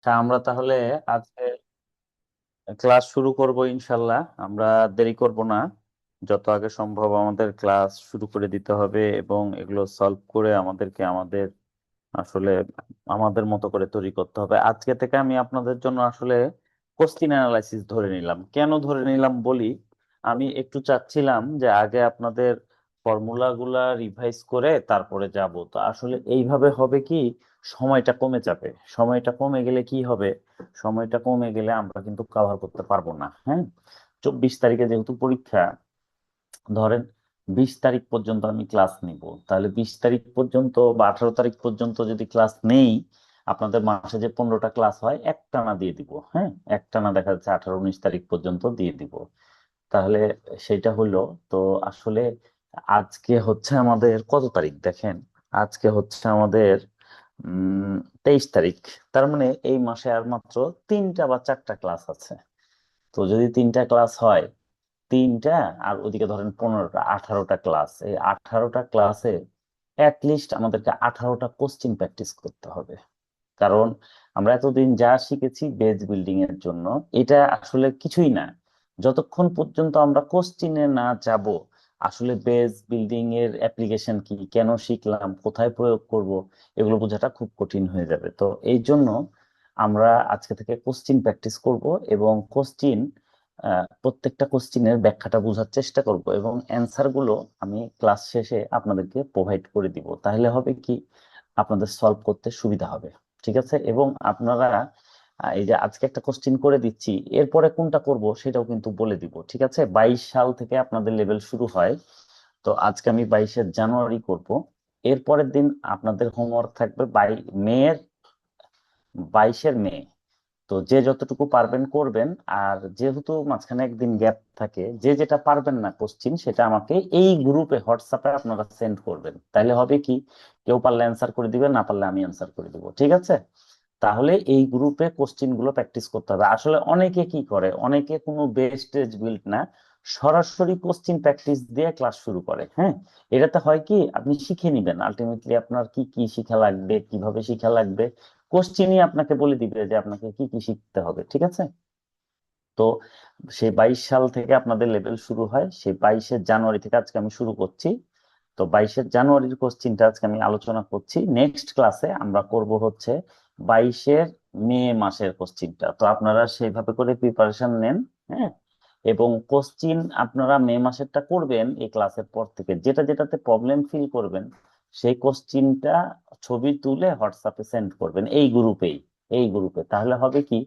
আমরা তাহলে আজকে ক্লাস শুরু করব ইনশাল্লাহ। আমরা দেরি করব না, যত আগে সম্ভব আমাদের ক্লাস শুরু করে দিতে হবে এবং এগুলো সলভ করে আমাদেরকে আসলে আমাদের মতো করে তৈরি করতে হবে। আজকে থেকে আমি আপনাদের জন্য আসলে কোশ্চিন অ্যানালাইসিস ধরে নিলাম। কেন ধরে নিলাম বলি, আমি একটু চাচ্ছিলাম যে আগে আপনাদের ফর্মুলা গুলা রিভাইজ করে তারপরে যাব। তো আসলে এইভাবে হবে কি, সময়টা কমে যাবে। সময়টা কমে গেলে কি হবে, সময়টা কমে গেলে আমরা কিন্তু কভার করতে পারবো না। হ্যাঁ, 24 তারিখে যেহেতু পরীক্ষা, ধরেন 20 তারিখ পর্যন্ত আমি ক্লাস নিব, তাহলে 20 তারিখ পর্যন্ত বা 18 তারিখ পর্যন্ত যদি ক্লাস নেই, আপনাদের মাসে যে 15টা ক্লাস হয় একটানা দিয়ে দিব। হ্যাঁ, একটানা দেখা যাচ্ছে 18 19 তারিখ পর্যন্ত দিয়ে দিব। তাহলে সেটা হলো। তো আসলে আজকে হচ্ছে আমাদের কত তারিখ দেখেন, আজকে হচ্ছে আমাদের 23 তারিখ। তার মানে এই মাসে আর মাত্র 3টা বা 4টা ক্লাস আছে। তো যদি 3টা ক্লাস হয়, 3টা আর ওদিকে ধরেন 15টা, 18টা ক্লাস, এই 18টা ক্লাসে লিস্ট আমাদেরকে 18টা কোশ্চিন প্র্যাকটিস করতে হবে। কারণ আমরা এতদিন যা শিখেছি বেজ বিল্ডিং এর জন্য, এটা আসলে কিছুই না যতক্ষণ পর্যন্ত আমরা কোশ্চিনে না যাব। আসলে বেজ বিল্ডিং এর অ্যাপ্লিকেশন কি, কেন শিখলাম, কোথায় প্রয়োগ করব, এগুলো বোঝাটা খুব কঠিন হয়ে যাবে। তো এই জন্য আমরা আজকে থেকে কোশ্চিন প্র্যাকটিস করব এবং প্রত্যেকটা কোশ্চিনের ব্যাখ্যাটা বোঝার চেষ্টা করব এবং অ্যান্সার গুলো আমি ক্লাস শেষে আপনাদেরকে প্রোভাইড করে দিব। তাহলে হবে কি, আপনাদের সলভ করতে সুবিধা হবে। ঠিক আছে? এবং আপনারা এই যে আজকে একটা কোশ্চিন করে দিচ্ছি, এরপরে কোনটা করব সেটাও কিন্তু বলে দিব। ঠিক আছে? 22 সাল থেকে আপনাদের লেভেল শুরু হয়। তো আজকে আমি 22শে জানুয়ারি করব। এরপরের দিন আপনাদের হোমওয়ার্ক থাকবে 22শে মে। তো যে যতটুকু পারবেন করবেন। আর যেহেতু মাঝখানে একদিন গ্যাপ থাকে, যে যেটা পারবেন না কোশ্চিন, সেটা আমাকে এই গ্রুপে হোয়াটসঅ্যাপে আপনারা সেন্ড করবেন। তাহলে হবে কি, কেউ পারলে অ্যান্সার করে দিবেন, না পারলে আমি অ্যান্সার করে দিব। ঠিক আছে? তাহলে এই গ্রুপে কোশ্চিন গুলো প্র্যাকটিস করতে হবে। আসলে অনেকে কি করে, অনেকে কোনো বেস টেজ বিল্ড না, সরাসরি কোশ্চিন প্র্যাকটিস দিয়ে ক্লাস শুরু করে। হ্যাঁ, এটাতে হয় কি, আপনি শিখে নিবেন আলটিমেটলি আপনার কি কি শিখা লাগবে, কিভাবে শিখা লাগবে, কোশ্চিনই আপনাকে বলে দিবে যে আপনাকে কি কি শিখতে হবে। ঠিক আছে? তো সেই 22 সাল থেকে আপনাদের লেভেল শুরু হয়, সেই 22শে জানুয়ারি থেকে আজকে আমি শুরু করছি। তো 22শে জানুয়ারির কোশ্চিনটা আজকে আমি আলোচনা করছি। নেক্সট ক্লাসে আমরা করব হচ্ছে 22শে মে মাসের কোশ্চিনটা। তো আপনারা সেইভাবে করে প্রিপারেশন নেন। হ্যাঁ, এবং কোশ্চিন আপনারা মে মাসেরটা করবেন এই ক্লাসের পর থেকে, যেটা যেটাতে প্রবলেম ফিল করবেন সেই কোশ্চিনটা ছবি তুলে হোয়াটসঅ্যাপে সেন্ড করবেন এই গ্রুপে। তাহলে হবে কি,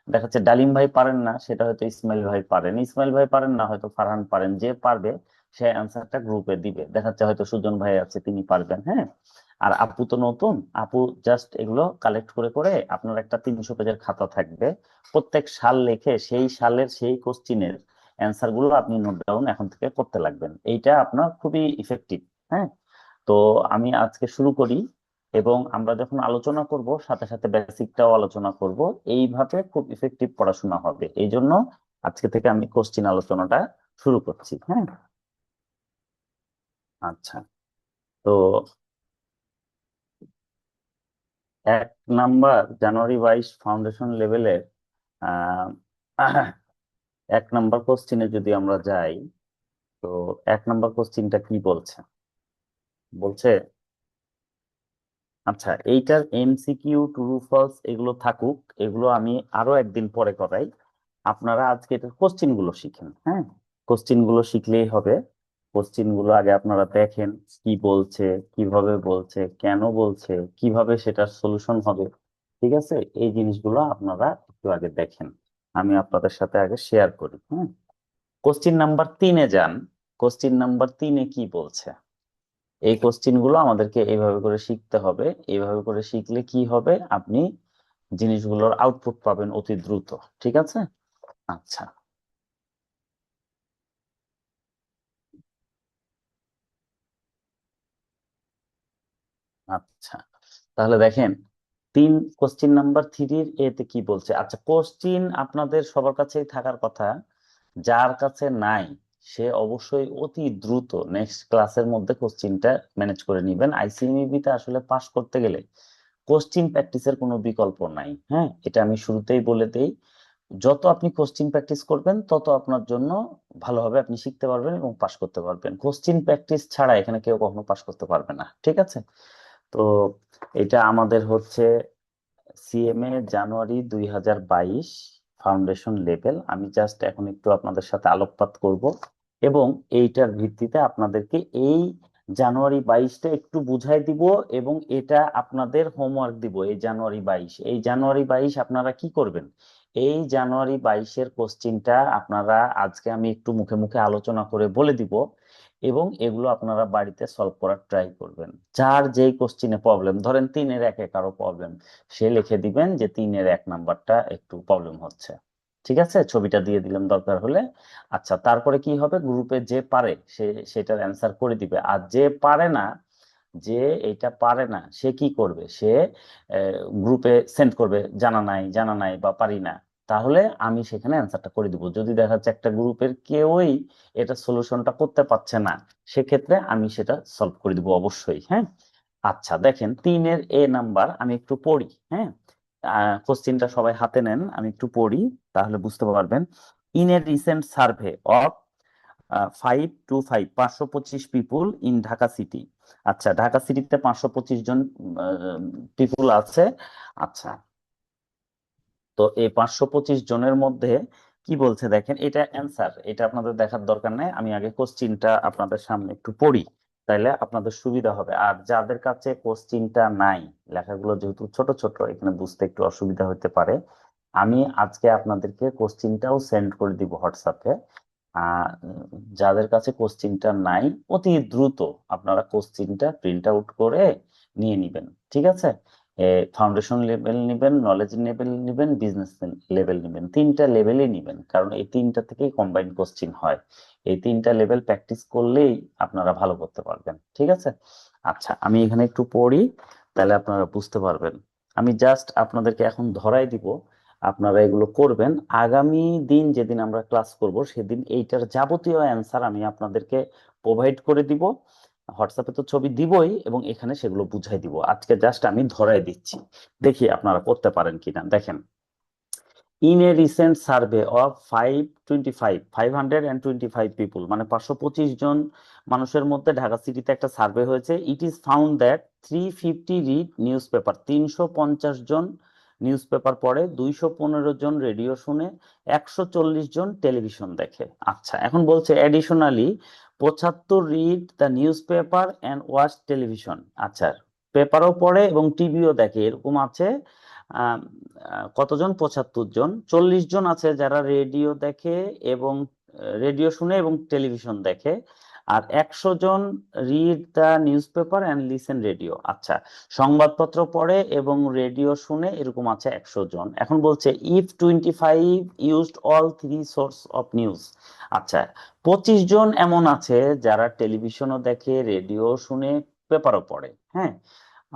দেখা যাচ্ছে ডালিম ভাই পারেন না, সেটা হয়তো ইসমাইল ভাই পারেন, ইসমাইল ভাই পারেন না, হয়তো ফারহান পারেন। যে পারবে সে অ্যান্সারটা গ্রুপে দিবে। দেখা যাচ্ছে হয়তো সুজন ভাই আছে, তিনি পারবেন। হ্যাঁ, আর আপু তো নতুন, আপু জাস্ট এগুলো কালেক্ট করে করে আপনার একটা 300 পেজের খাতা থাকবে, প্রত্যেক সাল লিখে সেই সালের সেই কোশ্চিনের অ্যান্সার গুলো আপনি নোট ডাউন এখন থেকে করতে লাগবেন। এইটা আপনার খুবই ইফেক্টিভ। হ্যাঁ, তো আমি আজকে শুরু করি এবং আমরা যখন আলোচনা করব সাথে সাথে বেসিকটাও আলোচনা করব। এইভাবে খুব ইফেক্টিভ পড়াশোনা হবে। এই জন্য আজকে থেকে আমি কোশ্চিন আলোচনাটা শুরু করছি। হ্যাঁ, আচ্ছা। তো 1 নাম্বার জানুয়ারি 22 ফাউন্ডেশন লেভেলের আহ 1 নাম্বার কোশ্চিনে যদি আমরা যাই, তো 1 নাম্বার কোশ্চিনটা কি বলছে, বলছে, আচ্ছা এইটার এমসিকিউ ট্রু ফলস এগুলো থাকুক, এগুলো আমি আরো একদিন পরে করাই। আপনারা আজকে এটার কোশ্চিন গুলো শিখেন। হ্যাঁ, কোশ্চিন গুলো শিখলেই হবে। কোশ্চিন গুলো আগে আপনারা দেখেন কি বলছে, কিভাবে বলছে, কেন বলছে, কিভাবে সেটার সলিউশন হবে। ঠিক আছে? এই জিনিসগুলো আপনারা একটু আগে দেখেন, আমি আপনাদের সাথে আগে শেয়ার করি। হ্যাঁ, কোশ্চিন নাম্বার 3-এ যান। কোশ্চিন নাম্বার 3-এ কি বলছে, এই কোশ্চিন গুলো আমাদেরকে এইভাবে করে শিখতে হবে। এইভাবে করে শিখলে কি হবে, আপনি জিনিসগুলোর আউটপুট পাবেন অতি দ্রুত। ঠিক আছে? আচ্ছা, আচ্ছা, তাহলে দেখেন, কোশ্চিন নাম্বার 3-এর এতে কি বলছে। আচ্ছা, কোশ্চিন আপনাদের সবার কাছেই থাকার কথা, যার কাছে নাই সে অবশ্যই অতি দ্রুত নেক্সট ক্লাসের মধ্যে কোশ্চিনটা ম্যানেজ করে নেবেন। আইসিএমইবি তে আসলে পাস করতে গেলে কোশ্চিন প্র্যাকটিসের কোনো বিকল্প নাই। হ্যাঁ, এটা আমি শুরুতেই বলে দেই। যত আপনি কোশ্চিন প্র্যাকটিস করবেন তত আপনার জন্য ভালোভাবে আপনি শিখতে পারবেন এবং পাশ করতে পারবেন। কোশ্চিন প্র্যাকটিস ছাড়া এখানে কেউ কখনো পাশ করতে পারবে না, ঠিক আছে? তো এটা আমাদের হচ্ছে সিএমএ জানুয়ারি 2022 ফাউন্ডেশন লেভেল। আমি জাস্ট এখন একটু আপনাদের সাথে আলোকপাত করব এবং এইটার ভিত্তিতে আপনাদেরকে এই জানুয়ারি 22টা একটু বুঝাই দিব এবং এটা আপনাদের হোমওয়ার্ক দিব। এই জানুয়ারি 22 আপনারা কি করবেন, এই জানুয়ারি 22-এর কোশ্চিনটা আপনারা আজকে আমি একটু মুখে মুখে আলোচনা করে বলে দিব এবং এগুলো আপনারা বাড়িতে সলভ করার ট্রাই করবেন। যার যেই কোশ্চিনে প্রবলেম, ধরেন 3-এর 1-এ কারো প্রবলেম, সে লিখে দিবেন যে 3-এর 1 নাম্বারটা একটু প্রবলেম হচ্ছে, ঠিক আছে? ছবিটা দিয়ে দিলাম দরকার হলে। আচ্ছা, তারপরে কি হবে, গ্রুপে যে পারে সে সেটার অ্যান্সার করে দিবে, আর যে পারে না, যে এটা পারে না, সে কি করবে, সে গ্রুপে সেন্ড করবে জানা নাই জানা নাই বা পারি না। তাহলে আমি সেখানে অ্যান্সারটা করে দিব। যদি দেখা যাচ্ছে একটা গ্রুপের কেউই এটা সলিউশনটা করতে পারছে না, সেক্ষেত্রে আমি সেটা সলভ করে দিব অবশ্যই। হ্যাঁ, আচ্ছা দেখেন 3-এর 1 নাম্বার আমি একটু পড়ি। হ্যাঁ, কোশ্চিনটা সবাই হাতে নেন, আমি একটু পড়ি, তাহলে বুঝতে পারবেন। In a recent survey of 525 people in Dhaka city. আচ্ছা, ঢাকা সিটিতে 525 জন পিপুল আছে। আচ্ছা, তো এই 525 জনের মধ্যে কি বলছে দেখেন, এটা অ্যান্সার, এটা আপনাদের দেখার দরকার নেই, আমি আগে কোশ্চিনটা আপনাদের সামনে একটু পড়ি, তাইলে আপনাদের সুবিধা হবে। আর যাদের কাছে কোশ্চিনটা নাই, লেখাগুলো যেহেতু ছোট ছোট, এখানে বুঝতে একটু অসুবিধা হতে পারে, আমি আজকে আপনাদেরকে কোশ্চিনটাও সেন্ড করে দিব হোয়াটসঅ্যাপে। আহ যাদের কাছে কোশ্চিনটা নাই, অতি দ্রুত আপনারা কোশ্চিনটা প্রিন্ট আউট করে নিয়ে নিবেন, ঠিক আছে? ফাউন্ডেশন লেভেল নিবেন, নলেজ লেভেল নিবেন, বিজনেস লেভেল নিবেন, 3টা লেভেলই নিবেন, কারণ এই 3টা থেকেই কম্বাইন কোশ্চিন হয়। এই 3টা লেভেল প্র্যাকটিস করলেই আপনারা ভালো করতে পারবেন, ঠিক আছে? আচ্ছা, আমি এখানে একটু পড়ি, তাহলে আপনারা বুঝতে পারবেন। আমি জাস্ট আপনাদেরকে এখন ধরাই দিব, আপনারা এগুলো করবেন। আগামী দিন যেদিন আমরা ক্লাস করব সেদিন এইটার যাবতীয় অ্যান্সার আমি আপনাদেরকে প্রোভাইড করে দিব। হোয়াটসঅ্যাপে তো ছবি দিবই এবং এখানে সেগুলো বুঝাই দিব। আজকে জাস্ট আমি ধরাই দিচ্ছি, দেখি আপনারা করতে পারেন কিনা। দেখেন, in a recent survey of 525 পিপুল, মানে 525 জন মানুষের মধ্যে ঢাকা সিটিতে একটা সার্ভে হয়েছে। It is found that 350 read news paper, 350 জন নিউজ পেপার পড়ে, 215 জন রেডিও শুনে, 140 জন টেলিভিশন দেখে। আচ্ছা, এখন বলছে additionally 75 read the newspaper and watch television. আচ্ছা, পেপারও পড়ে এবং টিভিও দেখে, এরকম আছে কতজন, 75 জন। 40 জন আছে যারা রেডিও দেখে এবং রেডিও শুনে এবং টেলিভিশন দেখে, আর 100 জন read the newspaper and listen radio. আচ্ছা, সংবাদপত্র পড়ে এবং রেডিও শুনে, এরকম আছে 100 জন। এখন বলছে if 25 used all 3 source of news. আচ্ছা, 25 জন এমন আছে যারা টেলিভিশনও দেখে, রেডিও শুনে, পেপারও পড়ে। হ্যাঁ,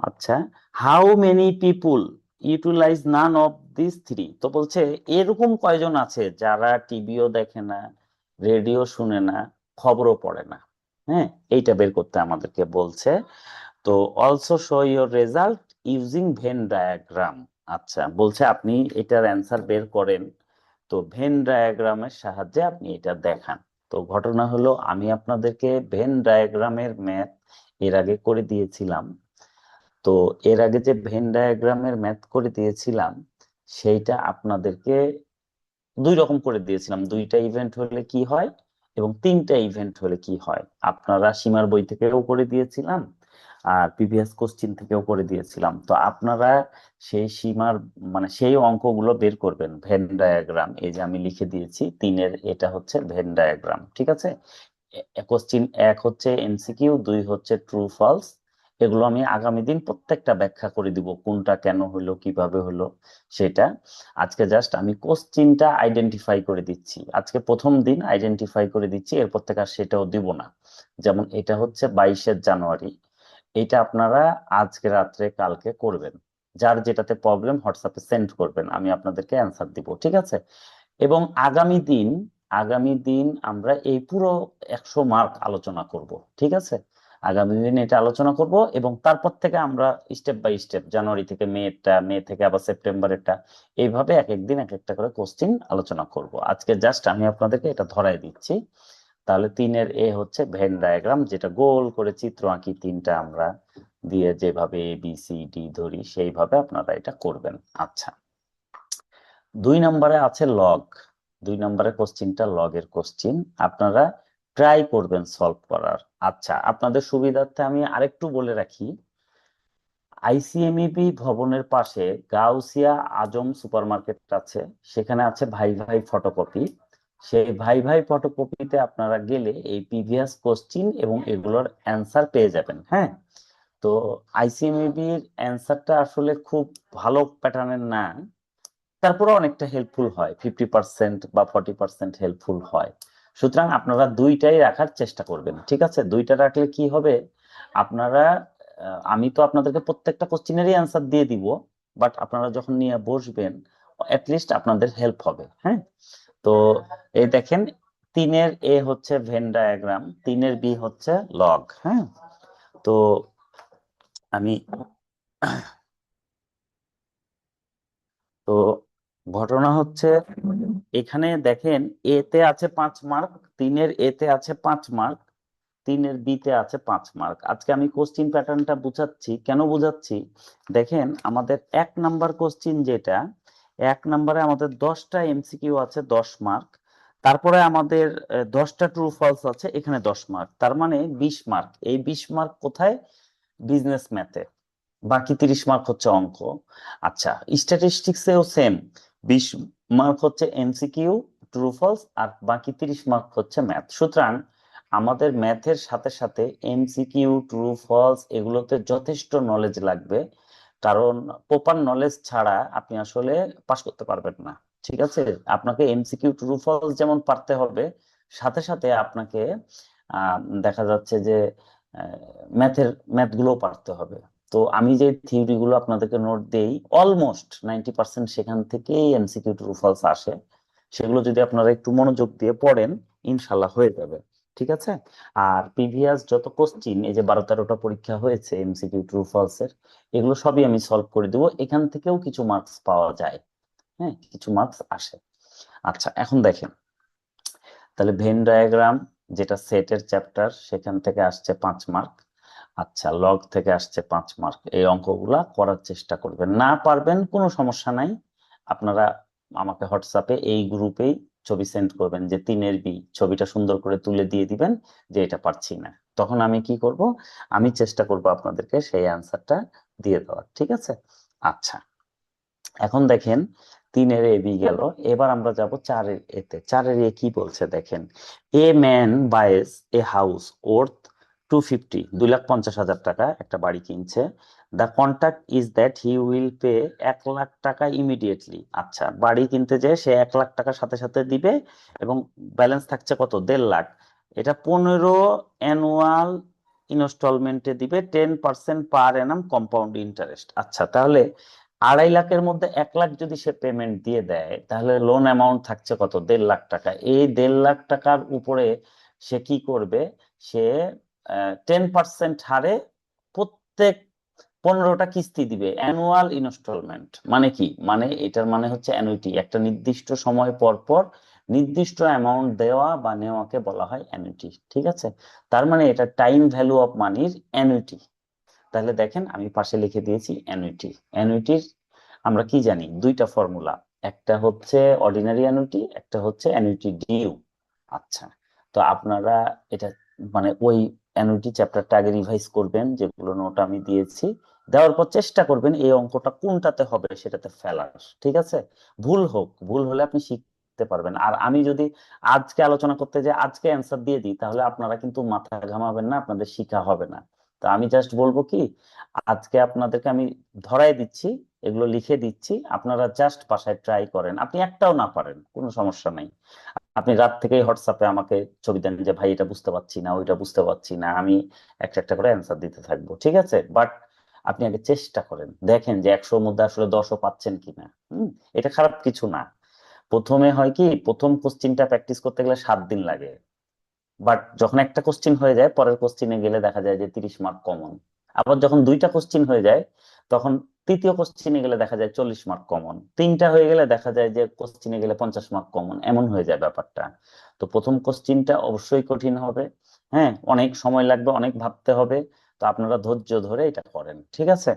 আচ্ছা, how many people utilise none of this three. তো বলছে এরকম কয়জন আছে যারা টিভিও দেখে না, রেডিও শুনে না, খবরও পড়ে না। হ্যাঁ, এইটা বের করতে আমাদেরকে বলছে। তো also show your result using Venn diagram. আচ্ছা, বলছে আপনি এটার অ্যান্সার বের করেন, তো ভেন ডায়াগ্রামের সাহায্যে আপনি এটা দেখান। তো ঘটনা হলো, আমি আপনাদেরকে ভেন ডায়াগ্রামের ম্যাথ এর আগে করে দিয়েছিলাম। তো এর আগে যে ভেন ডায়াগ্রামের ম্যাথ করে দিয়েছিলাম, সেইটা আপনাদেরকে 2 রকম করে দিয়েছিলাম, 2টা ইভেন্ট হলে কি হয় এবং 3টা ইভেন্ট হলে কি হয়। আপনারা সীমার বই থেকেও করে দিয়েছিলাম আর প্রিভিয়াস কোশ্চিন থেকেও করে দিয়েছিলাম। তো আপনারা সেই সীমার, মানে সেই অঙ্কগুলো বের করবেন। ভেন ডায়াগ্রাম এই যে আমি লিখে দিয়েছি 3-এর, এটা হচ্ছে ভেন ডায়াগ্রাম, ঠিক আছে? কোশ্চিন 1 হচ্ছে এমসিকিউ, 2 হচ্ছে ট্রু ফলস। এগুলো আমি আগামী দিন প্রত্যেকটা ব্যাখ্যা করে দিব, কোনটা কেন হলো, কিভাবে হলো সেটা। আজকে জাস্ট আমি কোশ্চিনটা আইডেন্টিফাই করে দিচ্ছি, আজকে প্রথম দিন আইডেন্টিফাই করে দিচ্ছি, এরপর থেকে আর সেটাও দিব না। যেমন এটা হচ্ছে 22-এর জানুয়ারি, এটা আপনারা আজকে রাত্রে কালকে করবেন। যার যেটাতে প্রবলেম হোয়াটসঅ্যাপে সেন্ড করবেন, আমি আপনাদেরকে অ্যান্সার দিব, ঠিক আছে? এবং আগামী দিন আমরা এই পুরো 100 মার্ক আলোচনা করব, ঠিক আছে? আগামী দিনে এটা আলোচনা করব, এবং তারপর থেকে আমরা স্টেপ বাই স্টেপ জানুয়ারি থেকে মেটা, মে থেকে আবার সেপ্টেম্বরেরটা, এইভাবে এক একদিন এক একটা করে কোশ্চিন আলোচনা করব। আজকে জাস্ট আমি আপনাদেরকে এটা ধরাই দিচ্ছি। তাহলে 3-এর এ হচ্ছে ভেন ডায়াগ্রাম, যেটা গোল করে চিত্র আঁকি তিনটা আমরা দিয়ে, যেভাবে এ বি সি ডি ধরি সেইভাবে আপনারা এটা করবেন। আচ্ছা, 2 নম্বরে আছে লগ। 2 নম্বরের কোশ্চিনটা লগের কোশ্চিন, আপনারা ট্রাই করবেন সলভ করার। আচ্ছা, আপনাদের সুবিধার্থে আমি আরেকটু বলে রাখি, আইসিএমইবি ভবনের পাশে গাউসিয়া আজম সুপারমার্কেট আছে, সেখানে আছে ভাই ভাই ফটোকপি। সেই ভাই ভাই ফটোকপিতে আপনারা গেলে এই প্রিভিয়াস কোশ্চিন এবং এগুলোর অ্যান্সার পেয়ে যাবেন। হ্যাঁ, তো আইসিএমইবি এর অ্যান্সারটা আসলে খুব ভালো প্যাটার্নের না, তারপরে অনেকটা হেল্পফুল হয়, 50% বা 40% হেল্পফুল হয়। সুতরাং আপনারা দুইটাই রাখার চেষ্টা করবেন, ঠিক আছে? দুইটা রাখলে কি হবে, আপনারা আমি তো আপনাদেরকে প্রত্যেকটা কোশ্চিনেরই অ্যান্সার দিয়ে দিব, বাট আপনারা যখন নিয়ে বসবেন লিস্ট আপনাদের হেল্প হবে। হ্যাঁ, তো এই দেখেন, 3-এর এ হচ্ছে ভেন ডায়াগ্রাম, 3-এর বি হচ্ছে লগ। হ্যাঁ, তো আমি তো ঘটনা হচ্ছে, এখানে দেখেন এতে আছে 5 মার্ক, 3-এর এতে আছে 5 মার্ক, 3-এর বিতে আছে 5 মার্ক। আজকে আমি কোশ্চিন প্যাটার্নটা বুঝাচ্ছি, কেন বুঝাচ্ছি দেখেন, আমাদের 1 নাম্বার কোশ্চিন যেটা, 1 নাম্বারে আমাদের 10টা এমসিকিউ আছে 10 মার্ক, তারপরে আমাদের 10টা ট্রু ফলস আছে, এখানে 10 মার্ক, তার মানে 20 মার্ক। এই 20 মার্ক কোথায়? বিজনেস ম্যাথে। বাকি 30 মার্ক হচ্ছে অঙ্ক। আচ্ছা, স্ট্যাটিস্টিক্সেও সেম, 20 মার্ক হচ্ছে এমসিকিউ ট্রু ফলস, আর বাকি 30 মার্ক হচ্ছে ম্যাথ। সুতরাং আমাদের ম্যাথের সাথে সাথে এমসিকিউ ট্রু ফলস এগুলোতে যথেষ্ট নলেজ লাগবে, কারণ প্রপার নলেজ ছাড়া আপনি আসলে পাস করতে পারবেন না। ঠিক আছে, আপনাকে এমসিকিউ ট্রু ফলস যেমন পারতে হবে, সাথে সাথে আপনাকে দেখা যাচ্ছে যে ম্যাথগুলো পারতে হবে। তো আমি যে থিওরি গুলো আপনাদেরকে নোট দেই, অলমোস্ট 90% সেখান থেকেই এমসিকিউ ট্রু ফলস আসে। সেগুলো যদি আপনারা একটু মনোযোগ দিয়ে পড়েন, ইনশাল্লাহ হয়ে যাবে। ঠিক আছে, আর প্রিভিয়াস যত কোশ্চিন, এই যে 12-13টা পরীক্ষা হয়েছে এমসিকিউ ট্রু ফলস এর, এগুলো সবই আমি সলভ করে দিব, এখান থেকেও কিছু মার্কস পাওয়া যায়। হ্যাঁ, কিছু মার্কস আসে। আচ্ছা, এখন দেখেন, তাহলে ভেন ডায়াগ্রাম যেটা সেটের চ্যাপ্টার, সেখান থেকে আসছে 5 মার্ক। আচ্ছা, লগ থেকে আসছে 5 মার্ক। এই অঙ্কগুলা করার চেষ্টা করবেন, না পারবেন কোনো সমস্যা নাই, আপনারা আমাকে হোয়াটসঅ্যাপে এই গ্রুপেই ছবি সেন্ড করবেন, যে 3-এর বি ছবিটা সুন্দর করে তুলে দিয়ে দিবেন যে এটা পারছি না। তখন আমি কি করব, আমি চেষ্টা করব আপনাদেরকে সেই অ্যান্সারটা দিয়ে দেওয়ার। ঠিক আছে, আচ্ছা, এখন দেখেন 3-এর এ বি গেল, এবার আমরা যাব 4-এর এতে। 4-এর এ কি বলছে দেখেন, a man buys a house worth 250, 2,50,000 টাকা একটা বাড়ি কিনছে। The contract is that he will pay 1 lakh টাকা ইমিডিয়েটলি। আচ্ছা, বাড়ি কিনতে যে সে 1 লাখ টাকা সাথে সাথে দিবে, এবং ব্যালেন্স থাকছে কত? 1.5 লাখ। এটা 15 অ্যানুয়াল ইনস্টলমেন্টে দিবে, 10% পার অ্যানাম কম্পাউন্ড ইন্টারেস্ট। আচ্ছা, তাহলে 2.5 লাখের মধ্যে 1 লাখ যদি সে পেমেন্ট দিয়ে দেয়, তাহলে লোন অ্যামাউন্ট থাকছে কত? 1.5 লাখ টাকা। এই 1.5 লাখ টাকার উপরে সে কি করবে? সে 10% হারে প্রত্যেক 15টা কিস্তি দিবে, অ্যানুয়াল ইনস্টলমেন্ট। মানে কি, মানে এটার মানে হচ্ছে অ্যানুইটি, একটা নির্দিষ্ট সময় পর পর নির্দিষ্ট অ্যামাউন্ট দেওয়া বা নেওয়াকে বলা হয় অ্যানুইটি। ঠিক আছে, তার মানে এটা টাইম ভ্যালু অফ মানির অ্যানুইটি। তাহলে দেখেন আমি পাশে লিখে দিয়েছি অ্যানুইটি। অ্যানুইটির আমরা কি জানি? 2টা ফর্মুলা, একটা হচ্ছে অর্ডিনারি অ্যানুইটি, একটা হচ্ছে অ্যানুইটি ডিউ। আচ্ছা, তো আপনারা এটা মানে ওই অ্যানুইটি চ্যাপ্টারটা আগে রিভাইজ করবেন, যেগুলো নোট আমি দিয়েছি, দেওয়ার পর চেষ্টা করবেন এই অঙ্কটা কোনটাতে হবে সেটাতে ফেলার। ঠিক আছে, ভুল হোক, ভুল হলে আপনি শিখতে পারবেন। আর আমি যদি আজকে আলোচনা করতে যে আজকে অ্যান্সার দিয়ে দিই, তাহলে আপনারা কিন্তু মাথা ঘামাবেন না, আপনাদের শিখা হবে না। তো আমি জাস্ট বলবো কি, আজকে আপনাদেরকে আমি ধরাই দিচ্ছি, এগুলো লিখে দিচ্ছি, আপনারা জাস্ট বাসায় ট্রাই করেন। আপনি একটাও না পারেন, কোনো সমস্যা নাই, আপনি রাত থেকেই হোয়াটসঅ্যাপে আমাকে ছবি দেন যে ভাই এটা বুঝতে পারছি না, ওইটা বুঝতে পারছি না, আমি একটা একটা করে অ্যান্সার দিতে থাকবো। ঠিক আছে, বাট আপনি আগে চেষ্টা করেন, দেখেন যে 100-র মধ্যে আসলে 10ও পাচ্ছেন কিনা। এটা খারাপ কিছু না। প্রথমে হয় কি, প্রথম কোশ্চিনটা প্র্যাকটিস করতে গেলে 7 দিন লাগে, বাট যখন একটা কোশ্চিন হয়ে যায় পরের কোশ্চিনে গেলে দেখা যায় যে 30 মার্ক কমন। আবার যখন দুইটা কোশ্চিন হয়ে যায় তখন তৃতীয় কোশ্চিনে গেলে দেখা যায় 40 মার্ক কমন, তিনটা হয়ে গেলে দেখা যায় যে কোশ্চিনে গেলে 50 মার্ক কমন, এমন হয়ে যায় ব্যাপারটা। তো প্রথম কোশ্চিনটা অবশ্যই কঠিন হবে, হ্যাঁ, অনেক সময় লাগবে, অনেক ভাবতে হবে। তো আপনারা ধৈর্য ধরে এটা করেন, ঠিক আছে?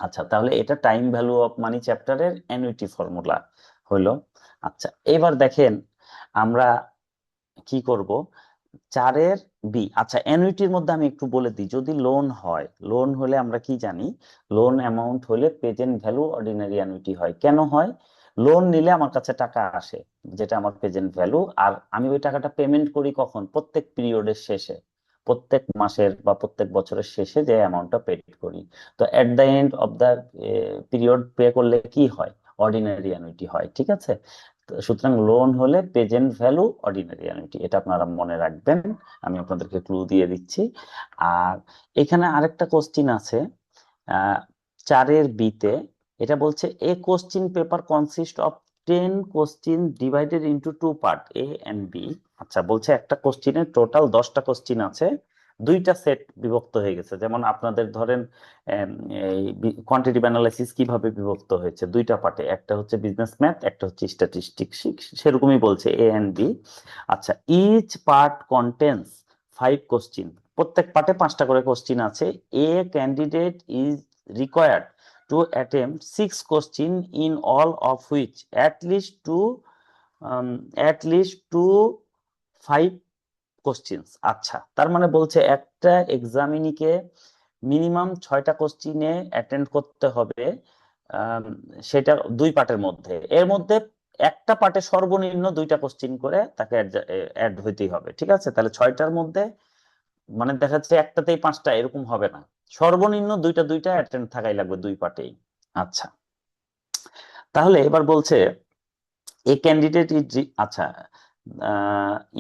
আচ্ছা, তাহলে এটা টাইম ভ্যালু অফ মানি চ্যাপ্টারের অ্যানুইটি ফর্মুলা হইলো। আচ্ছা, এবার দেখেন আমরা কি করব, 4-এর বি। আচ্ছা, অ্যানুইটির মধ্যে আমি একটু বলে দিই, যদি লোন হয়, লোন হলে আমরা কি জানি, লোন অ্যামাউন্ট হলে প্রেজেন্ট ভ্যালু অর্ডিনারি অ্যানুইটি হয়। কেন হয়? লোন নিলে আমার কাছে টাকা আসে, যেটা আমার প্রেজেন্ট ভ্যালু, আর আমি ওই টাকাটা পেমেন্ট করি কখন? প্রত্যেক পিরিয়ডের শেষে, প্রত্যেক মাসের বা প্রত্যেক বছরের শেষে যে অ্যামাউন্টটা পে করি। তো at the end of the period pay করলে কি হয়? অর্ডিনারি অ্যানুইটি হয়, ঠিক আছে? তো সুতরাং লোন হলে প্রেজেন্ট ভ্যালু অর্ডিনারি অ্যানুইটি, এটা আপনারা মনে রাখবেন। আমি আপনাদেরকে ক্লু দিয়ে দিচ্ছি। আর এখানে আরেকটা কোশ্চিন আছে, 4-এর বিতে, এটা বলছে a question paper consist of 10 question divided into 2 part, A and B. আচ্ছা, বলছে একটা কোশ্চিনের টোটাল 10টা কোশ্চিন আছে, দুইটা সেট বিভক্ত হয়ে গেছে। যেমন আপনাদের ধরেন এই কোয়ান্টিটিভ অ্যানালাইসিস কিভাবে বিভক্ত হয়েছে, দুইটা পার্টে, একটা হচ্ছে বিজনেস ম্যাথ, একটা হচ্ছে স্ট্যাটিস্টিক্স, সেরকমই বলছে এ এন্ড বি। আচ্ছা, ইচ পার্ট কন্টেন্স 5 কোশ্চিন, প্রত্যেক পার্টে 5টা করে কোশ্চিন আছে। এ candidate is required to attempt 6 question in all of which at least two 5 questions। আচ্ছা, তার মানে বলছে একটা এক্সামিনিকে মিনিমাম 6টা কোশ্চিনে অ্যাটেন্ড করতে হবে, আম, সেটা 2 পার্টের মধ্যে, এর মধ্যে একটা পার্টে সর্বনিম্ন 2টা কোশ্চিন করে তাকে অ্যাড হইতেই হবে, ঠিক আছে? তাহলে 6টার মধ্যে মানে দেখা যাচ্ছে একটাতেই 5টা, এরকম হবে না, সর্বনিম্ন দুইটা দুইটা অ্যাটেন্ড থাকাই লাগবে 2 পার্টেই। আচ্ছা, তাহলে এবার বলছে এ ক্যান্ডিডেট ইজ, আচ্ছা,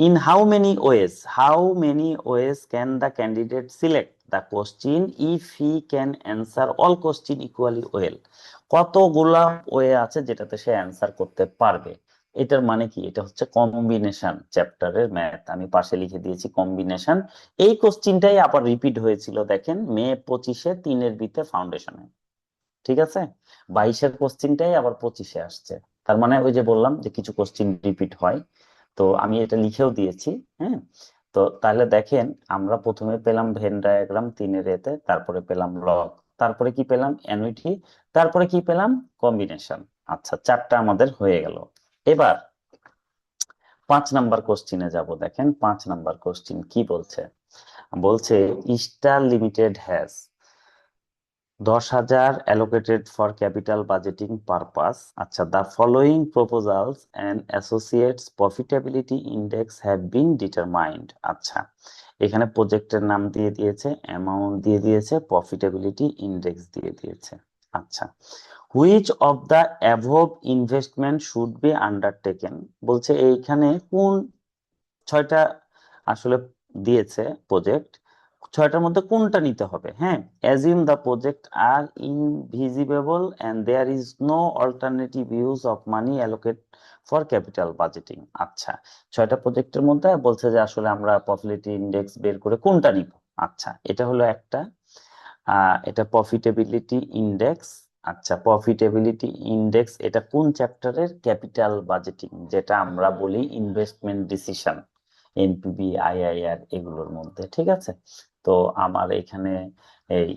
in how many ways can the candidate select the question if he can answer all question equally well? কতগুলা ওয়ে আছে যেটাতে সে অ্যান্সার করতে পারবে? এটার মানে কি? এটা হচ্ছে কম্বিনেশন চ্যাপ্টারের ম্যাথ, আমি পাশে লিখে দিয়েছি কম্বিনেশন। এই কোশ্চিনটাই আবার রিপিট হয়েছিল, দেখেন মে 25-এ 3-এর বিতে ফাউন্ডেশনে, ঠিক আছে? 22-এর কোশ্চিনটাই আবার 25-এ আসছে। তার মানে ওই যে বললাম যে কিছু কোশ্চিন রিপিট হয়, তো আমি এটা লিখেও দিয়েছি, হ্যাঁ। তো তাহলে দেখেন আমরা প্রথমে পেলাম ভেন ডায়াগ্রাম 3-এর এতে, তারপরে পেলাম লগ, তারপরে কি পেলাম? অ্যানুইটি, তারপরে কি পেলাম? কম্বিনেশন। আচ্ছা, 4টা আমাদের হয়ে গেল। এবার 5 নাম্বার কোশ্চিনে যাব। দেখেন 5 নাম্বার কোশ্চিন কি বলছে, বলছে star limited has 10,000 allocated for capital budgeting purpose. আচ্ছা, the following proposals and associates profitability index have been determined. আচ্ছা, এখানে প্রজেক্টের নাম দিয়ে দিয়েছে, অ্যামাউন্ট দিয়ে দিয়েছে, প্রফিটেবিলিটি ইন্ডেক্স দিয়ে দিয়েছে। আচ্ছা, which of the above investment should be undertaken? বলছে এইখানে কোন 6টা আসলে দিয়েছে প্রজেক্ট, 6টার মধ্যে কোনটা নিতে হবে? হ্যাঁ, assume the project are invisible and there is no alternative use of money allocate for capital budgeting. আচ্ছা, 6টা প্রজেক্টের মধ্যে বলছে যে আসলে আমরা প্রফিটেবিলিটি ইন্ডেক্স বের করে কোনটা নিব। আচ্ছা, এটা হলো একটা, এটা প্রফিটেবিলিটি ইন্ডেক্স। আচ্ছা, প্রফিটেবিলিটি ইন্ডেক্স এটা কোন চ্যাপ্টারের? ক্যাপিটাল বাজেটিং, যেটা আমরা বলি ইনভেস্টমেন্ট ডিসিশন, এনপিভি, আইআইআর, এগুলোর মধ্যে, ঠিক আছে? তো আমার এখানে এই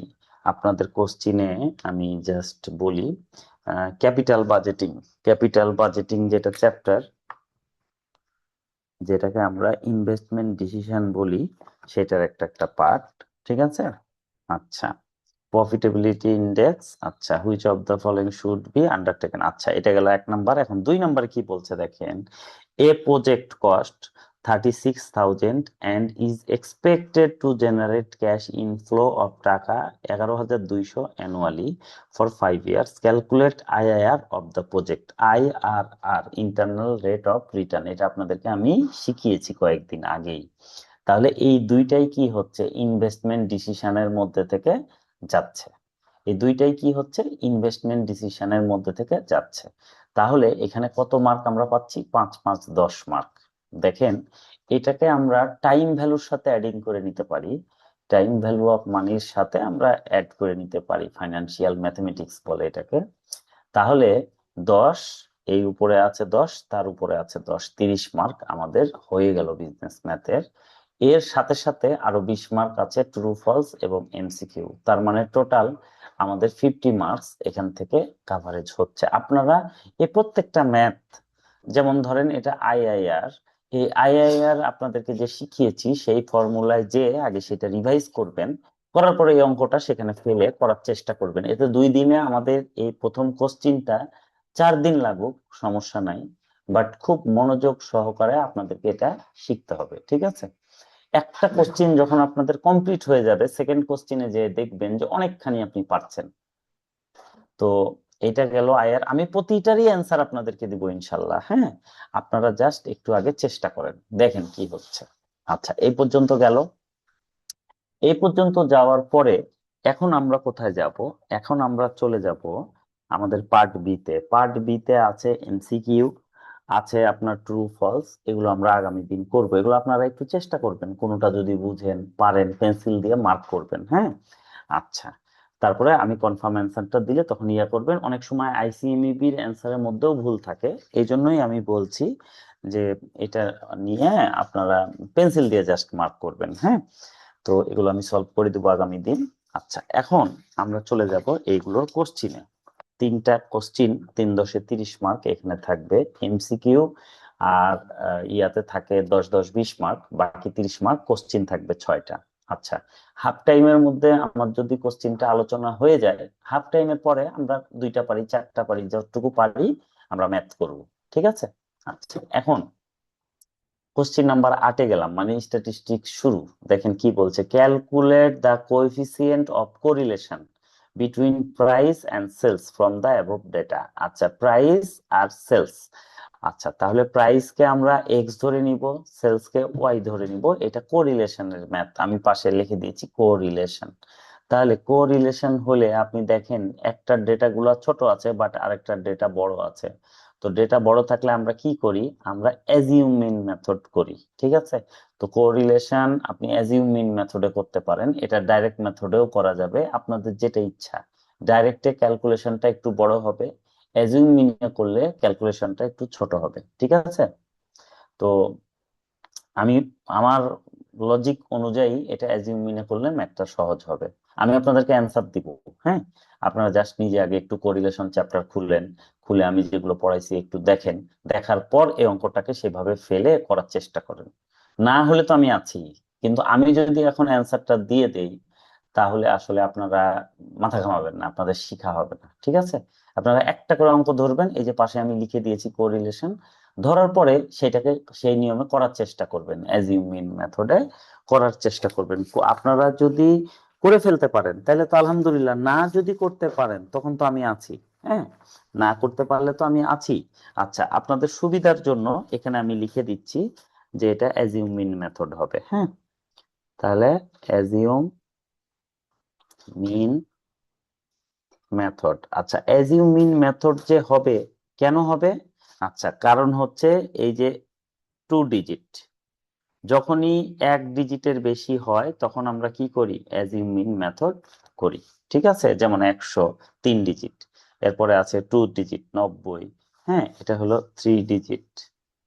আপনাদের কোশ্চিনে আমি জাস্ট বলি, ক্যাপিটাল বাজেটিং যেটা চ্যাপ্টার, যেটাকে আমরা ইনভেস্টমেন্ট ডিসিশন বলি, সেটার একটা একটা পার্ট, ঠিক আছে? আচ্ছা, প্রফিটেবিলিটি ইন্ডেক্স, আচ্ছা, which of the following should be undertaken. আচ্ছা, এটা গেল 1 নাম্বার। এখন 2 নাম্বারে কি বলছে দেখেন, এ project cost 36,000 and is expected to generate cash inflow of টাকা 11,200 annually for 5 years. Calculate IRR of the project. IRR, internal rate of return, এটা আপনাদেরকে আমি শিখিয়েছি কয়েকদিন আগেই। তাহলে এই দুইটাই কি হচ্ছে? ইনভেস্টমেন্ট ডিসিশনের মধ্যে থেকে যাচ্ছে। এই দুইটাই কি হচ্ছে? ইনভেস্টমেন্ট ডিসিশনের মধ্যে থেকে যাচ্ছে। তাহলে এখানে কত মার্ক আমরা পাচ্ছি? 5 5 10 মার্ক। দেখেন এটাকে আমরা টাইম ভ্যালুর সাথে অ্যাডিং করে নিতে পারি। টাইম ভ্যালু অফ মানির সাথে আমরা অ্যাড করে নিতে পারি, ফাইন্যান্সিয়াল ম্যাথমেটিক্স বলে এটাকে। তাহলে 10, এই উপরে আছে 10, তার উপরে আছে 10, 30 মার্ক আমাদের হয়ে গেল বিজনেস ম্যাথের। এর সাথে সাথে আরো 20 মার্ক আছে ট্রু ফলস এবং এমসিকিউ, তার মানে টোটাল আমাদের 50 মার্কস এখান থেকে কাভারেজ হচ্ছে। আপনারা এই প্রত্যেকটা ম্যাথ, যেমন ধরেন এটা আইআইআর, এই আইআইআর আপনাদেরকে যে শিখিয়েছি সেই ফর্মুলায় যে আগে সেটা রিভাইজ করবেন, করার পরে এই অঙ্কটা সেখানে ফেলে করার চেষ্টা করবেন। এতে 2 দিনে আমাদের এই প্রথম কোশ্চিনটা, 4 দিন লাগুক সমস্যা নাই, বাট খুব মনোযোগ সহকারে আপনাদেরকে এটা শিখতে হবে, ঠিক আছে? একটা কোশ্চিন যখন আপনাদের কমপ্লিট হয়ে যাবে, সেকেন্ড কোশ্চিনে যে দেখবেন যে অনেকখানি আপনি পারছেন। তো এটা গেল আয়ার, আমি প্রতিটারই অ্যান্সার আপনাদেরকে দিব ইনশাল্লাহ, হ্যাঁ? আপনারা জাস্ট একটু আগে চেষ্টা করেন, দেখেন কি হচ্ছে। আচ্ছা, এই পর্যন্ত গেল। এই পর্যন্ত যাওয়ার পরে এখন আমরা কোথায় যাব? এখন আমরা চলে যাব আমাদের পার্ট বি তে। পার্ট বি তে আছে এমসিকিউ, আছে আপনার ট্রু ফলস। এগুলো আমরা আগামী দিন করব, এগুলো আপনারা একটু চেষ্টা করবেন, কোনোটা যদি বুঝেন পারেন পেন্সিল দিয়ে মার্ক করবেন, হ্যাঁ? আচ্ছা, তারপরে আমি কনফার্ম অ্যান্সারটা দিলে তখন ইয়া করবেন। অনেক সময় আইসিএমইবির অ্যান্সারের মধ্যেও ভুল থাকে, এই জন্যই আমি বলছি যে এটা নিয়ে আপনারা পেন্সিল দিয়ে জাস্ট মার্ক করবেন, হ্যাঁ? তো এগুলো আমি সলভ করে দেবো আগামী দিন। আচ্ছা, এখন আমরা চলে যাব এইগুলোর কোশ্চিনে। 3টা কোশ্চিন, 3×10 30 মার্ক এখানে থাকবে এমসিকিউ, আর ইয়াতে থাকে 10 10 20 মার্ক, বাকি 30 মার্ক কোশ্চিন থাকবে 6টা। আচ্ছা, হাফ টাইমের মধ্যে আমার যদি কোশ্চিনটা আলোচনা হয়ে যায়, হাফ টাইমের পরে আমরা 2টা পারি 4টা পারি, যতটুকু পারি আমরা ম্যাথ করব, ঠিক আছে? আচ্ছা, এখন কোশ্চিন নাম্বার 8-এ গেলাম, মানে স্ট্যাটিস্টিক্স শুরু। দেখেন কি বলছে, calculate the coefficient of correlation between price and sales from the above data. আচ্ছা, প্রাইস আর সেলস। আচ্ছা, তাহলে প্রাইস কে আমরা এক্স ধরে নিব, সেলস কে ওয়াই ধরে নিব। এটা কোরিলেশনের ম্যাথ, আমি পাশে লিখে দিয়েছি কোরিলেশন। তাহলে কোরিলেশন হলে আপনি দেখেন একটা ডেটা গুলা ছোট আছে বাট আরেকটা ডেটা বড় আছে। তো ডেটা বড় থাকলে আমরা কি করি? আমরা অ্যাজিউমিং মেথড করি, ঠিক আছে? তো কোরিলেশন আপনি অ্যাজিউমিং মেথডে করতে পারেন, এটা ডাইরেক্ট মেথডেও করা যাবে, আপনাদের যেটা ইচ্ছা। ডাইরেক্টে ক্যালকুলেশনটা একটু বড় হবে, অ্যাজিউমিং এ করলে ক্যালকুলেশনটা একটু ছোট হবে, ঠিক আছে? তো আমি আমার লজিক অনুযায়ী এটা অ্যাজিউমিং এ করলে ম্যাথটা সহজ হবে। আমি আপনাদেরকে অ্যান্সার দিব, হ্যাঁ? আপনারা জাস্ট নিজে আগে একটু কোরিলেশন চ্যাপ্টার খুললেন, খুলে আমি যেগুলো পড়াইছি একটু দেখেন, দেখার পর এই অঙ্কটাকে সেভাবে ফেলে করার চেষ্টা করেন। না হলে তো আমি আছি, কিন্তু আমি যদি এখন অ্যান্সারটা দিয়ে দেই তাহলে আসলে আপনারা মাথা ঘামাবেন না, আপনাদের শিখা হবে না, ঠিক আছে? আপনারা একটা করে অঙ্ক ধরবেন, এই যে পাশে আমি লিখে দিয়েছি কোরিলেশন, ধরার পরে সেটাকে সেই নিয়মে করার চেষ্টা করবেন, অ্যাজিউমিং মেথডে করার চেষ্টা করবেন। আপনারা যদি করে ফেলতে পারেন তাহলে তো আলহামদুলিল্লাহ, না যদি করতে পারেন তখন তো আমি আছি, হ্যাঁ? না করতে পারলে তো আমি আছি। আচ্ছা, আপনাদের সুবিধার জন্য এখানে আমি লিখে দিচ্ছি যে এটা অ্যাজিউমিং মেথড হবে, হ্যাঁ? তাহলে অ্যাজিউম মিন মেথড। আচ্ছা, অ্যাজিউমিং মেথড যে হবে, কেন হবে? আচ্ছা, কারণ হচ্ছে এই যে 2 ডিজিট, যখনই 1 ডিজিটের বেশি হয় তখন আমরা কি করি? অ্যাজিউমিং মেথড করি, ঠিক আছে? যেমন 100 3 ডিজিট, এরপরে আছে 2 ডিজিট 90, হ্যাঁ? এটা হলো 3 ডিজিট,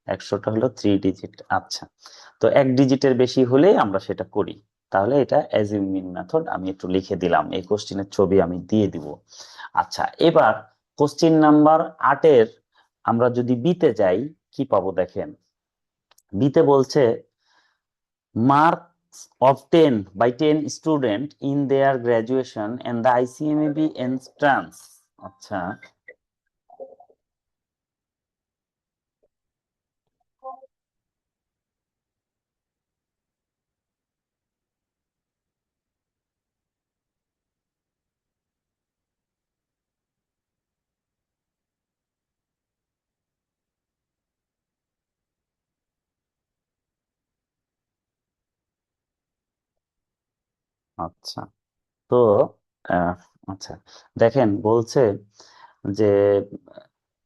100টা হলো 3 ডিজিট। আচ্ছা, তো 1 ডিজিটের বেশি হলে আমরা সেটা করি, তাহলে এটা অ্যাজিউমিং মেথড। আমি একটু লিখে দিলাম, এই কোশ্চেনের ছবি আমি দিয়ে দিব। আচ্ছা, এবার কোশ্চিন নাম্বার 8-এর আমরা যদি বিতে যাই, কি পাবো দেখেন। বিতে বলছে marks obtained by 10 students in their graduation and the ICMAB entrance। আচ্ছা, আচ্ছা, তো আহ, আচ্ছা, দেখেন বলছে যে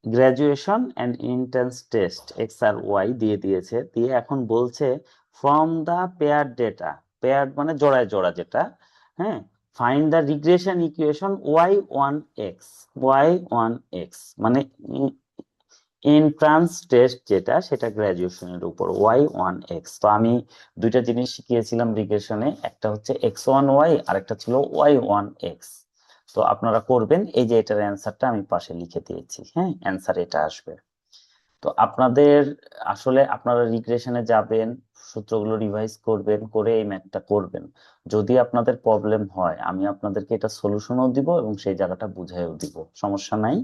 graduation and entrance test x আর ওয়াই দিয়ে দিয়েছে, দিয়ে এখন বলছে from the pair data, pair মানে জোড়ায় জোড়া যেটা, হ্যাঁ, ফাইন্ড দা রিগ্রেশন ইকুয়েশন y1x, y1x মানে এন্ট্রান্স টেস্ট যেটা সেটা গ্রাজুয়েশনের উপর y1x। তো আমি দুইটা জিনিস শিখিয়েছিলাম রিগ্রেশনে, একটা হচ্ছে x1y আর একটা ছিল y1x। তো আপনারা করবেন, এই যে এটার অ্যান্সারটা আমি পাশে লিখে দিয়েছি, হ্যাঁ, অ্যান্সার এটা আসবে। তো আপনাদের আসলে আপনারা রিগ্রেশনে যাবেন, সূত্রগুলো রিভাইজ করবেন, করে এই ম্যাথটা করবেন। যদি আপনাদের প্রবলেম হয় আমি আপনাদেরকে এটা সলিউশনও দিব এবং সেই জায়গাটা বুঝাইও দিব, সমস্যা নাই।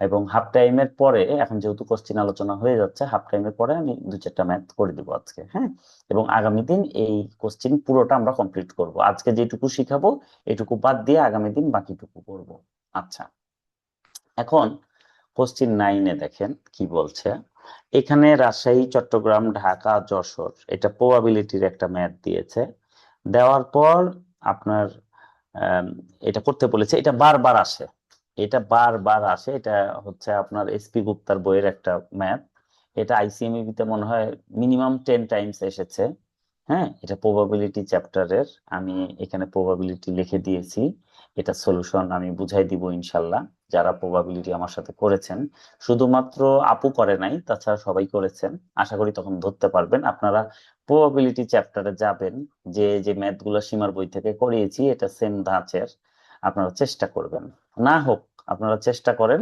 এবং হাফ টাইমের পরে, এখন যেহেতু কোশ্চিন আলোচনা হয়ে যাচ্ছে, হাফ টাইমের পরে আমি দু চারটা ম্যাথ করে দিব আজকে, হ্যাঁ। এবং আগামী দিন এই কোশ্চিন পুরোটা আমরা কমপ্লিট করব, আজকে যেটুকু শিখাবো এটুকু বাদ দিয়ে আগামী দিন বাকিটুকু করব। আচ্ছা, এখন কোশ্চিন 9-এ দেখেন কি বলছে। এখানে রাজশাহী, চট্টগ্রাম, ঢাকা, যশোর, এটা প্রবাবিলিটির একটা ম্যাথ দিয়েছে। দেওয়ার পর আপনার আম, এটা করতে বলেছে, এটা বারবার আসে, এটা বারবার আসে, এটা হচ্ছে আপনার এসপি গুপ্তার বইয়ের একটা ম্যাথ। এটা আইসিএমইবি তে মনে হয় মিনিমাম 10 টাইমস এসেছে। হ্যাঁ, এটা প্রবাবিলিটি চ্যাপ্টারের, আমি এখানে প্রবাবিলিটি লিখে দিয়েছি। এটা সলিউশন আমি বুঝাই দিব ইনশাল্লাহ। যারা প্রবাবিলিটি আমার সাথে করেছেন, শুধুমাত্র আপু করে নাই, তাছাড়া সবাই করেছেন, আশা করি তখন ধরতে পারবেন। আপনারা প্রবাবিলিটি চ্যাপ্টারে যাবেন, যে যে ম্যাথ গুলো সীমার বই থেকে করিয়েছি এটা সেম ধাঁচের, আপনারা চেষ্টা করবেন। না হোক, আপনারা চেষ্টা করেন।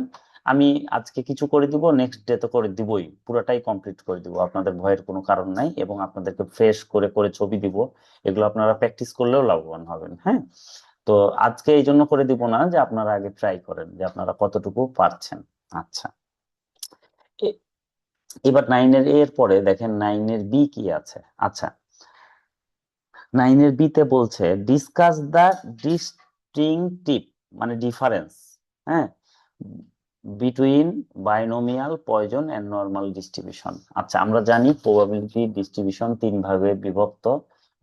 আমি আজকে কিছু করে দিব, নেক্সট ডে তো করে দিবই, পুরোটাই কমপ্লিট করে দিব, আপনাদের ভয়ের কোনো কারণ নাই। এবং আপনাদেরকে ফ্রেশ করে করে ছবি দিব, এগুলো আপনারা প্র্যাকটিস করলেও লাভবান হবেন, হ্যাঁ। তো আজকে এই জন্য করে দিব না যে আপনারা আগে ট্রাই করেন যে আপনারা কতটুকু পারছেন। আচ্ছা, এ- এবার 9-এর এর পরে দেখেন 9-এর বি কি আছে। আচ্ছা, 9-এর বি তে বলছে ডিসকাস দা ডিস্টিংটিভ মানে ডিফারেন্স, হ্যাঁ, between binomial Poisson and normal distribution. আচ্ছা, আমরা জানি প্রবাবিলিটি ডিস্ট্রিবিউশন তিন ভাগে বিভক্ত: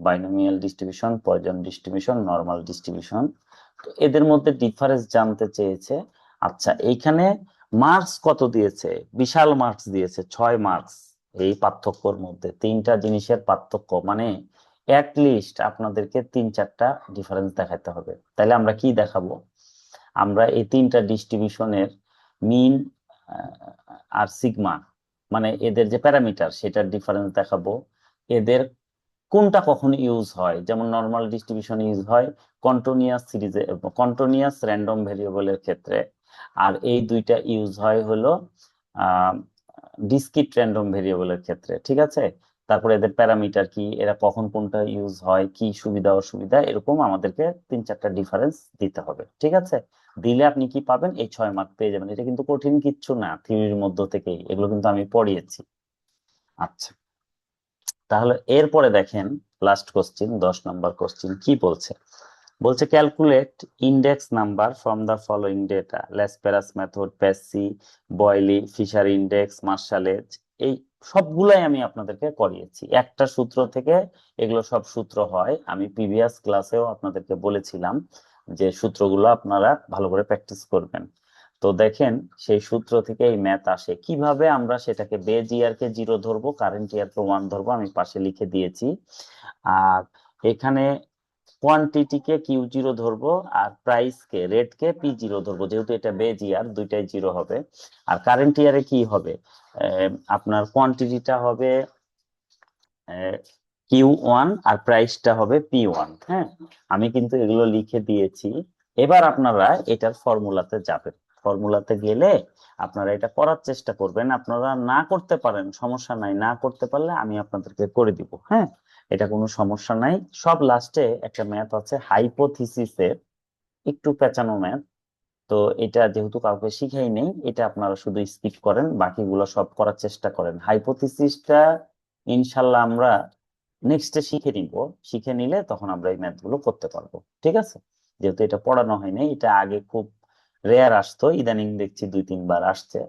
binomial distribution, Poisson distribution, normal distribution. তো এদের মধ্যে ডিফারেন্স জানতে চেয়েছে। আচ্ছা, এইখানে মার্কস কত দিয়েছে? বিশাল মার্কস দিয়েছে, 6 মার্কস। এই পার্থক্যর মধ্যে তিনটা জিনিসের পার্থক্য মানে লিস্ট আপনাদেরকে 3-4টা ডিফারেন্স দেখাতে হবে। তাহলে আমরা কি দেখাবো? আমরা এই তিনটা ডিস্ট্রিবিউশনের মিন আর সিগমা মানে এদের যে প্যারামিটার সেটার ডিফারেন্স দেখাবো। এদের কোনটা কখন ইউজ হয়, যেমন নর্মাল ডিস্ট্রিবিউশন ইউজ হয় কন্টিনিউয়াস সিরিজে, কন্টিনিউয়াস র্যান্ডম ভেরিয়েবলের ক্ষেত্রে, আর এই দুইটা ইউজ হয় হলো ডিসক্রিট র্যান্ডম ভেরিয়েবলের ক্ষেত্রে, ঠিক আছে। তারপরে এদের প্যারামিটার কি, এরা কখন কোনটা ইউজ হয়, কি সুবিধা অসুবিধা, এরকম আমাদেরকে 3-4টা ডিফারেন্স দিতে হবে, ঠিক আছে। দিলে আপনি কি পাবেন? এই 6 মার্ক পেয়ে যাবেন। এটা কিন্তু কঠিন কিচ্ছু না, থিওরির মধ্য থেকেই, এগুলো কিন্তু আমি পড়িয়েছি। আচ্ছা, তাহলে এরপরে দেখেন লাস্ট কোশ্চিন, 10 নম্বর কোশ্চিন কি বলছে। বলছে calculate index number from the following data, Laspeyres method, Paasche, Bowley, Fisher index, মার্শালেজ। এই সবগুলাই আমি আপনাদেরকে করিয়েছি একটা সূত্র থেকে, এগুলো সব সূত্র হয়, আমি প্রিভিয়াস ক্লাসেও আপনাদেরকে বলেছিলাম যে সূত্রগুলো আপনারা ভালো করে প্র্যাকটিস করবেন। তো দেখেন সেই সূত্র থেকে এই ম্যাথ আসে কিভাবে, আমরা সেটাকে বেজ ইয়ারকে 0 ধরবো, কারেন্ট ইয়ারকে 1 ধরবো, আমি পাশে লিখে দিয়েছি। আর এখানে কোয়ান্টিটিকে Q0 ধরবো, আর প্রাইসকে, রেটকে P0 ধরবো, যেহেতু এটা বেজ ইয়ার দুইটাই 0 হবে। আর কারেন্ট ইয়ারে কি হবে? আপনার কোয়ান্টিটিটা হবে Q1 আর প্রাইসটা হবে P1, হ্যাঁ। আমি কিন্তু এগুলো লিখে দিয়েছি। এবার আপনারা এটার ফর্মুলাতে যাবেন, ফর্মুলাতে গেলে আপনারা এটা করার চেষ্টা করবেন। আপনারা না করতে পারেন সমস্যা নাই, না করতে পারলে আমি আপনাদেরকে করে দিব, হ্যাঁ, এটা কোনো সমস্যা নাই। সব লাস্টে একটা ম্যাথ আছে হাইপোথিসিসের, একটু পেঁচানো ম্যাথ। তো এটা যেহেতু কাউকে শিখাই নেই, এটা আপনারা শুধু স্কিপ করেন, বাকিগুলো সব করার চেষ্টা করেন। হাইপোথিসিসটা ইনশাল্লাহ আমরা নেক্সটে শিখে নিব, শিখে নিলে তখন আমরা এই ম্যাথ গুলো করতে পারবো, ঠিক আছে। যেহেতু এটা পড়ানো হয়নি, এটা আগে খুব রেয়ার আসতো, ইদানিং দেখছি 2-3 বার আসছে।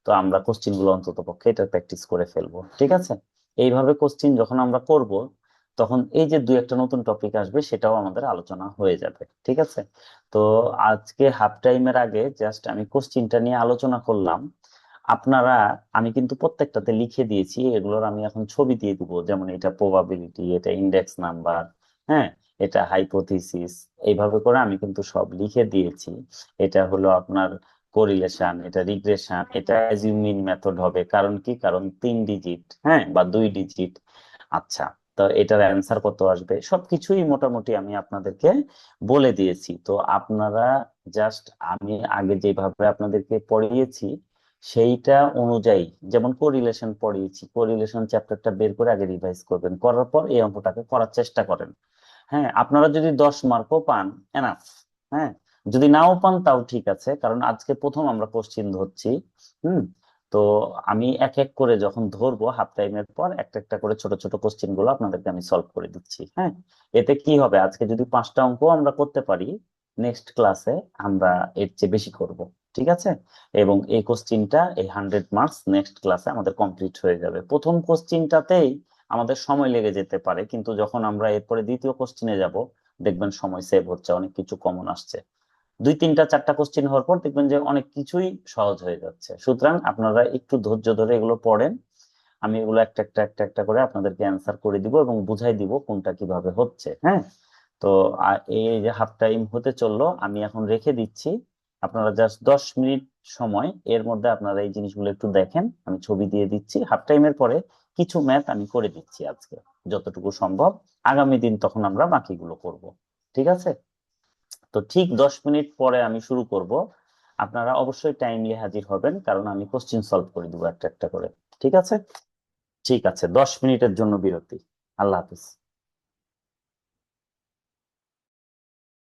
তো আমরা কোশ্চিন গুলো অন্তত পক্ষে এটা প্র্যাকটিস করে ফেলবো, ঠিক আছে। এইভাবে কোশ্চিন যখন আমরা করব, তখন এই যে 2-1টা নতুন টপিক আসবে সেটাও আমাদের আলোচনা হয়ে যাবে, ঠিক আছে। তো আজকে হাফ টাইমের আগে জাস্ট আমি কোশ্চিনটা নিয়ে আলোচনা করলাম। আপনারা, আমি কিন্তু প্রত্যেকটাতে লিখে দিয়েছি, এগুলোর আমি এখন ছবি দিয়ে দিব, যেমন এটা প্রবাবিলিটি, এটা ইন্ডেক্স নাম্বার, হ্যাঁ, এটা হাইপোথিসিস, এইভাবে করে আমি কিন্তু সব লিখে দিয়েছি। এটা হলো আপনার কোরিলেশন, এটা রিগ্রেশন, এটা অ্যাজিউমিং মেথড হবে। কারণ কি? কারণ 3 ডিজিট, হ্যাঁ, বা 2 ডিজিট। আচ্ছা, তো এটার অ্যান্সার কত আসবে সবকিছুই মোটামুটি আমি আপনাদেরকে বলে দিয়েছি। তো আপনারা জাস্ট আমি আগে যেভাবে আপনাদেরকে পড়িয়েছি সেইটা অনুযায়ী, যেমন কোরিলেশন পড়িয়েছি, কোরিলেশন চ্যাপ্টারটা বের করে আগে রিভাইজ করবেন, করার পর এই অঙ্কটাকে করার চেষ্টা করেন। হ্যাঁ, আপনারা যদি 10 মার্কও পান, এনাফ। হ্যাঁ, যদি নাও পান তাও ঠিক আছে, কারণ আজকে প্রথম আমরা কোশ্চিন ধরছি। হুম। তো আমি এক এক করে যখন ধরবো হাফ টাইমের পর একটা একটা করে ছোট ছোট কোশ্চিন গুলো আপনাদেরকে আমি সলভ করে দিচ্ছি। হ্যাঁ, এতে কি হবে, আজকে যদি 5টা অঙ্ক আমরা করতে পারি, নেক্সট ক্লাসে আমরা এর চেয়ে বেশি করব। ঠিক আছে? এবং এই কোশ্চিনটা, এই 100 মার্কস নেক্সট ক্লাসে আমাদের কমপ্লিট হয়ে যাবে। প্রথম কোশ্চিনটাতেই আমাদের সময় লেগে যেতে পারে, কিন্তু যখন আমরা এরপরে দ্বিতীয় কোশ্চিনে যাব, দেখবেন সময় সেভ হচ্ছে, অনেক কিছু কমন আসছে। 2 3 4টা কোশ্চিন হওয়ার পর দেখবেন যে অনেক কিছুই সহজ হয়ে যাচ্ছে। সুতরাং আপনারা একটু ধৈর্য ধরে এগুলো পড়েন। আমি এগুলো একটা একটা একটা একটা করে আপনাদেরকে অ্যান্সার করে দিব এবং বুঝাই দিব কোনটা কিভাবে হচ্ছে। হ্যাঁ, তো এই যে হাফ টাইম হতে চললো, আমি এখন রেখে দিচ্ছি। আপনারা জাস্ট 10 মিনিট সময়, এর মধ্যে আপনারা এই জিনিসগুলো একটু দেখেন, আমি ছবি দিয়ে দিচ্ছি। হাফ টাইমের পরে কিছু ম্যাথ আমি করে দিচ্ছি আজকে, যতটুকু সম্ভব। আগামী দিন তখন আমরা বাকিগুলো করব। ঠিক আছে? তো ঠিক 10 মিনিট পরে আমি শুরু করব। আপনারা অবশ্যই টাইমলি হাজির হবেন, কারণ আমি কোশ্চিন সলভ করে দিব একটা একটা করে। ঠিক আছে? ঠিক আছে, 10 মিনিটের জন্য বিরতি। আল্লাহ হাফিজ।